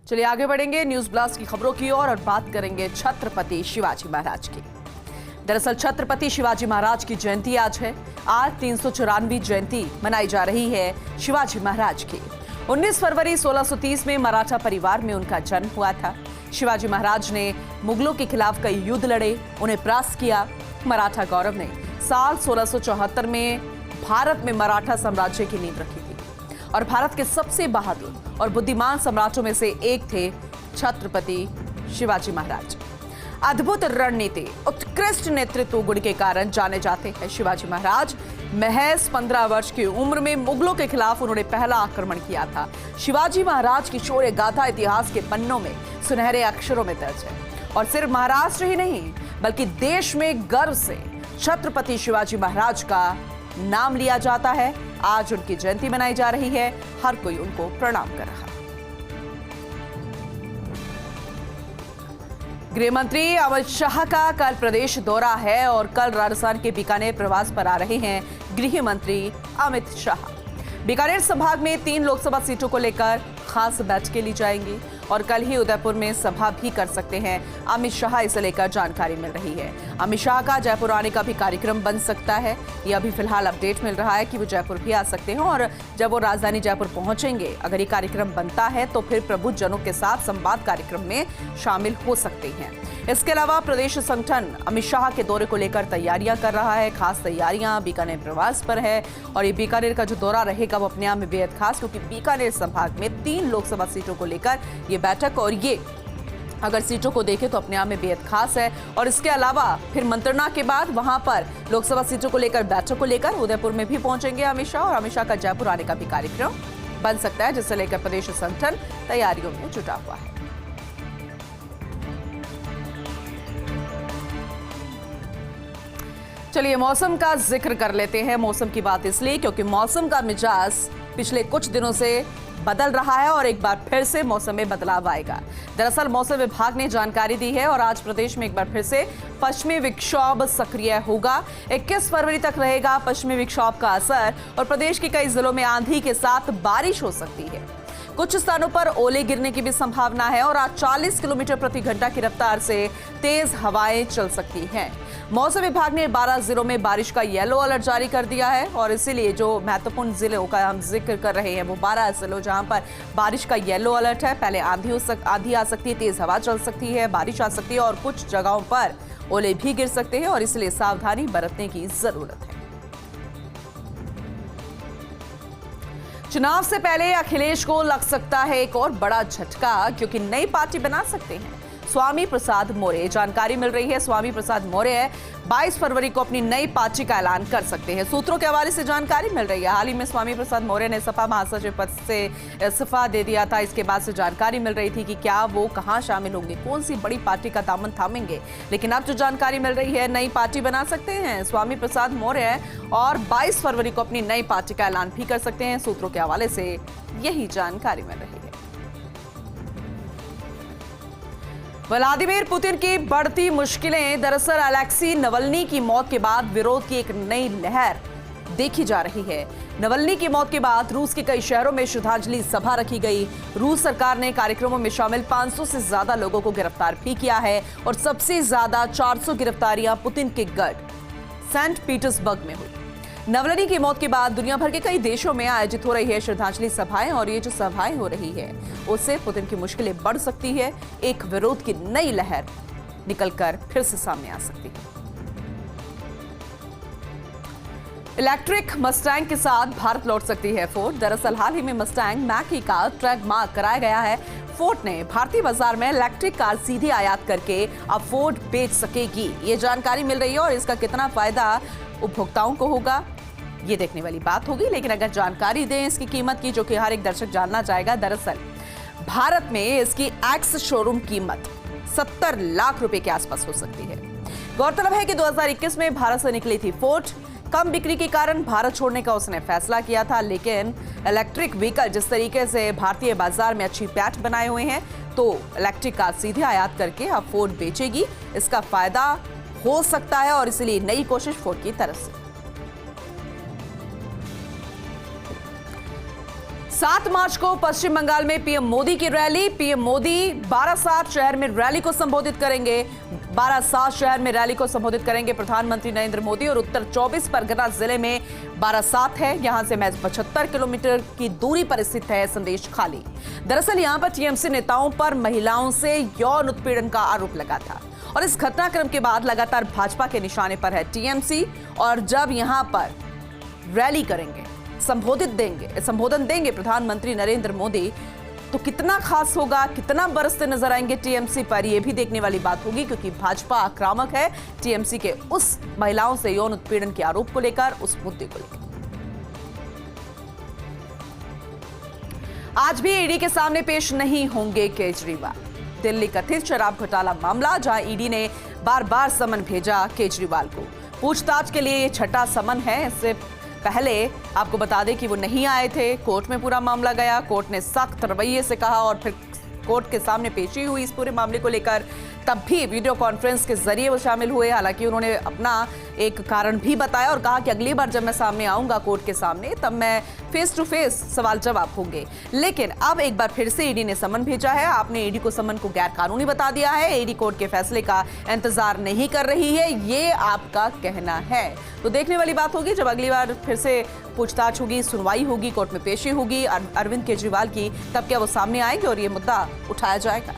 चलिए आगे बढ़ेंगे न्यूज ब्लास्ट की खबरों की ओर और बात करेंगे छत्रपति शिवाजी महाराज की। दरअसल छत्रपति शिवाजी महाराज की जयंती आज है। आज 394वीं जयंती मनाई जा रही है शिवाजी महाराज की। 19 फरवरी 1630 में मराठा परिवार में उनका जन्म हुआ था। शिवाजी महाराज ने मुगलों के खिलाफ कई युद्ध लड़े, उन्हें परास्त किया। मराठा गौरव ने साल 1674 में भारत में मराठा साम्राज्य की नींव रखी थी और भारत के सबसे बहादुर और बुद्धिमान सम्राटों में से एक थे छत्रपति शिवाजी महाराज। अद्भुत रणनीति, उत्कृष्ट नेतृत्व गुण के कारण जाने जाते हैं शिवाजी महाराज। महज 15 वर्ष की उम्र में मुगलों के खिलाफ उन्होंने पहला आक्रमण किया था। शिवाजी महाराज की शौर्य गाथा इतिहास के पन्नों में सुनहरे अक्षरों में दर्ज है और सिर्फ महाराष्ट्र ही नहीं बल्कि देश में गर्व से छत्रपति शिवाजी महाराज का नाम लिया जाता है। आज उनकी जयंती मनाई जा रही है, हर कोई उनको प्रणाम कर रहा है। गृह मंत्री अमित शाह का कल प्रदेश दौरा है और कल राजस्थान के बीकानेर प्रवास पर आ रहे हैं गृह मंत्री अमित शाह। बीकानेर संभाग में 3 लोकसभा सीटों को लेकर खास बैठकें ली जाएंगी और कल ही उदयपुर में सभा भी कर सकते हैं अमित शाह, इसे लेकर जानकारी मिल रही है। अमित शाह का जयपुर आने का भी कार्यक्रम बन सकता है। ये अभी फिलहाल अपडेट मिल रहा है कि वो जयपुर भी आ सकते हैं और जब वो राजधानी जयपुर पहुंचेंगे, अगर ये कार्यक्रम बनता है तो फिर प्रबुद्धजनों के साथ संवाद कार्यक्रम में शामिल हो सकते हैं। इसके अलावा प्रदेश संगठन अमित शाह के दौरे को लेकर तैयारियां कर रहा है। खास तैयारियां बीकानेर प्रवास पर है और ये बीकानेर का जो दौरा रहेगा वो अपने आप में बेहद खास, क्योंकि बीकानेर संभाग में 3 लोकसभा सीटों को लेकर ये बैठक और ये अगर सीटों को देखें तो अपने आप में बेहद खास है। और इसके अलावा फिर मंत्रणा के बाद वहां पर लोकसभा सीटों को लेकर बैठक को लेकर उदयपुर में भी पहुंचेंगे अमित शाह और अमित शाह का जयपुर आने का भी कार्यक्रम बन सकता है, जिसे लेकर प्रदेश संगठन तैयारियों में जुटा हुआ है। चलिए मौसम का जिक्र कर लेते हैं। मौसम की बात इसलिए क्योंकि मौसम का मिजाज पिछले कुछ दिनों से बदल रहा है और एक बार फिर से मौसम में बदलाव आएगा। दरअसल मौसम विभाग ने जानकारी दी है और आज प्रदेश में एक बार फिर से पश्चिमी विक्षोभ सक्रिय होगा। 21 फरवरी तक रहेगा पश्चिमी विक्षोभ का असर और प्रदेश के कई जिलों में आंधी के साथ बारिश हो सकती है। कुछ स्थानों पर ओले गिरने की भी संभावना है और आज 40 किलोमीटर प्रति घंटा की रफ्तार से तेज हवाएं चल सकती हैं। मौसम विभाग ने 12 जिलों में बारिश का येलो अलर्ट जारी कर दिया है और इसीलिए जो महत्वपूर्ण जिलों का हम जिक्र कर रहे हैं वो 12 जिलों जहां पर बारिश का येलो अलर्ट है। पहले आंधी आ सकती है, तेज हवा चल सकती है, बारिश आ सकती है और कुछ जगहों पर ओले भी गिर सकते हैं और इसलिए सावधानी बरतने की जरूरत है। चुनाव से पहले अखिलेश को लग सकता है एक और बड़ा झटका, क्योंकि नई पार्टी बना सकते हैं स्वामी प्रसाद मौर्य। जानकारी मिल रही है स्वामी प्रसाद मौर्य 22 फरवरी को अपनी नई पार्टी का ऐलान कर सकते हैं। सूत्रों के हवाले से जानकारी मिल रही है हाल ही में स्वामी प्रसाद मौर्य ने सपा महासचिव पद से इस्तीफा दे दिया था। इसके बाद से जानकारी मिल रही थी कि क्या वो कहां शामिल होंगे, कौन सी बड़ी पार्टी का दामन थामेंगे, लेकिन अब जो जानकारी मिल रही है नई पार्टी बना सकते हैं स्वामी प्रसाद मौर्य और 22 फरवरी को अपनी नई पार्टी का ऐलान भी कर सकते हैं। सूत्रों के हवाले से यही जानकारी मिल रही है। व्लादिमीर पुतिन की बढ़ती मुश्किलें। दरअसल अलेक्सी नवल्नी की मौत के बाद विरोध की एक नई लहर देखी जा रही है। नवल्नी की मौत के बाद रूस के कई शहरों में श्रद्धांजलि सभा रखी गई। रूस सरकार ने कार्यक्रमों में शामिल 500 से ज्यादा लोगों को गिरफ्तार भी किया है और सबसे ज्यादा 400 गिरफ्तारियां पुतिन के गढ़ सेंट पीटर्सबर्ग में हुई। नवल्नी की मौत के बाद दुनिया भर के कई देशों में आयोजित हो रही है श्रद्धांजलि सभाएं और ये जो सभाएं हो रही है उससे पुतिन की मुश्किलें बढ़ सकती है। एक विरोध की नई लहर निकलकर फिर से सामने आ सकती है। इलेक्ट्रिक मस्टैंग के साथ भारत लौट सकती है फोर्ड। दरअसल हाल ही में मस्टैंग मैक-ई का ट्रेडमार्क कराया गया है। फोर्ड ने भारतीय बाजार में इलेक्ट्रिक कार सीधे आयात करके अब फोर्ड बेच सकेगी। ये जानकारी मिल रही है और इसका कितना फायदा उपभोक्ताओं को होगा ये देखने वाली बात होगी। लेकिन अगर जानकारी दें इसकी कीमत की, जो कि हर एक दर्शक जानना चाहेगा, दरअसल भारत में इसकी एक्स शोरूम कीमत 70 लाख रुपए के आसपास हो सकती है। गौरतलब है कि 2021 में भारत से निकली थी फोर्ड। कम बिक्री के कारण भारत छोड़ने का उसने फैसला किया था, लेकिन इलेक्ट्रिक व्हीकल जिस तरीके से भारतीय बाजार में अच्छी पैठ बनाए हुए हैं तो इलेक्ट्रिक कार सीधे आयात करके अब फोर्ड बेचेगी। इसका फायदा हो सकता है और इसलिए नई कोशिश फोर्ड की तरफ से। 7 मार्च को पश्चिम बंगाल में पीएम मोदी की रैली। पीएम मोदी बारासात शहर में रैली को संबोधित करेंगे। बारासात शहर में रैली को संबोधित करेंगे प्रधानमंत्री नरेंद्र मोदी। और उत्तर 24 परगना जिले में बारासात है, यहां से महज 75 किलोमीटर की दूरी पर स्थित है संदेश खाली। दरअसल यहां पर टीएमसी नेताओं पर महिलाओं से यौन उत्पीड़न का आरोप लगा था और इस घटनाक्रम के बाद लगातार भाजपा के निशाने पर है टीएमसी। और जब यहां पर रैली करेंगे, संबोधन देंगे प्रधानमंत्री नरेंद्र मोदी, तो कितना खास होगा, कितना बरसते नजर आएंगे टीएमसी पर, यह भी देखने वाली बात होगी, क्योंकि भाजपा आक्रामक है टीएमसी के उस महिलाओं से यौन उत्पीड़न के आरोप को लेकर, उस मुद्दे को लेकर। आज भी ईडी के सामने पेश नहीं होंगे केजरीवाल। दिल्ली कथित शराब घोटाला मामला, जहां ईडी ने बार बार समन भेजा केजरीवाल को। पूछताछ के लिए ये छठा समन है। इससे पहले आपको बता दें कि वो नहीं आए थे। कोर्ट में पूरा मामला गया, कोर्ट ने सख्त रवैये से कहा और फिर कोर्ट के सामने पेशी हुई इस पूरे मामले को लेकर। तब भी वीडियो कॉन्फ्रेंस के जरिए वो शामिल हुए। हालांकि उन्होंने अपना एक कारण भी बताया और कहा कि अगली बार जब मैं सामने आऊंगा कोर्ट के सामने, तब मैं फेस टू फेस सवाल जवाब होंगे। लेकिन अब एक बार फिर से ईडी ने समन भेजा है। आपने ईडी को समन को गैर कानूनी बता दिया है। ईडी कोर्ट के फैसले का इंतजार नहीं कर रही है, ये आपका कहना है। तो देखने वाली बात होगी जब अगली बार फिर से पूछताछ होगी, सुनवाई होगी, कोर्ट में पेशी होगी अरविंद केजरीवाल की, तब क्या वो सामने आएंगे और ये मुद्दा उठाया जाएगा।